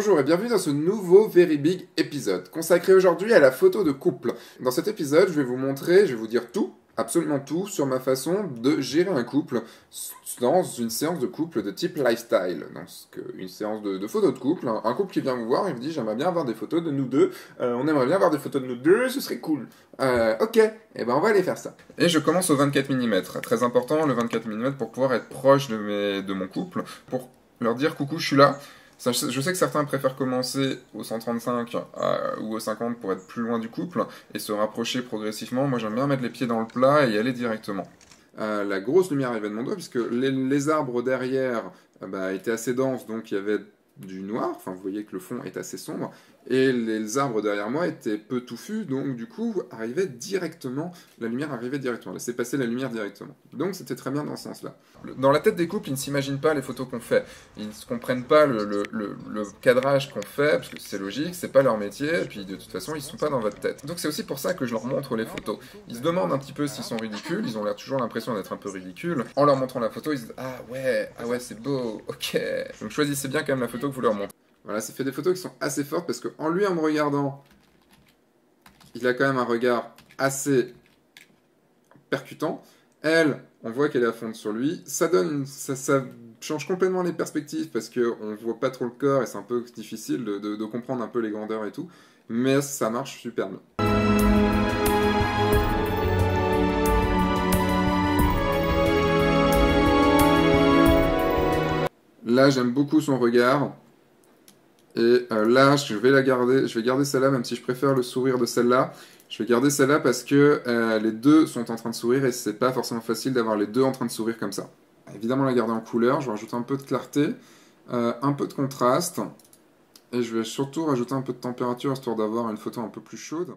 Bonjour et bienvenue dans ce nouveau Very Big épisode, consacré aujourd'hui à la photo de couple. Dans cet épisode, je vais vous montrer, je vais vous dire tout, absolument tout, sur ma façon de gérer un couple dans une séance de couple de type lifestyle. Donc une séance de photos de couple, un couple qui vient vous voir et me dit j'aimerais bien avoir des photos de nous deux, on aimerait bien avoir des photos de nous deux, ce serait cool. Ok, et ben on va aller faire ça. Et je commence au 24 mm, très important le 24 mm pour pouvoir être proche de mon couple, pour leur dire coucou je suis là. Je sais que certains préfèrent commencer au 135 ou au 50 pour être plus loin du couple et se rapprocher progressivement. Moi j'aime bien mettre les pieds dans le plat et y aller directement. La grosse lumière arrivait de mon doigt puisque les arbres derrière étaient assez denses, donc il y avait du noir, enfin vous voyez que le fond est assez sombre, et les arbres derrière moi étaient peu touffus, donc du coup la lumière arrivait directement, laissait passer la lumière directement. Donc c'était très bien dans ce sens-là. Dans la tête des couples, ils ne s'imaginent pas les photos qu'on fait, ils ne comprennent pas le cadrage qu'on fait, parce que c'est logique, c'est pas leur métier, et puis de toute façon ils ne sont pas dans votre tête. Donc c'est aussi pour ça que je leur montre les photos. Ils se demandent un petit peu s'ils sont ridicules, ils ont toujours l'impression d'être un peu ridicules. En leur montrant la photo, ils se disent ah ouais c'est beau, ok. Donc choisissez bien quand même la photo que vous leur montrez. Voilà, ça fait des photos qui sont assez fortes parce qu'en lui, en me regardant, il a quand même un regard assez percutant. Elle, on voit qu'elle est à fond sur lui. Ça change complètement les perspectives parce qu'on voit pas trop le corps et c'est un peu difficile de comprendre un peu les grandeurs et tout. Mais ça marche super bien. Là, j'aime beaucoup son regard. Et là, je vais garder celle-là, même si je préfère le sourire de celle-là. Je vais garder celle-là parce que les deux sont en train de sourire et c'est pas forcément facile d'avoir les deux en train de sourire comme ça. Évidemment, la garder en couleur, je vais rajouter un peu de clarté, un peu de contraste, et je vais surtout rajouter un peu de température histoire d'avoir une photo un peu plus chaude.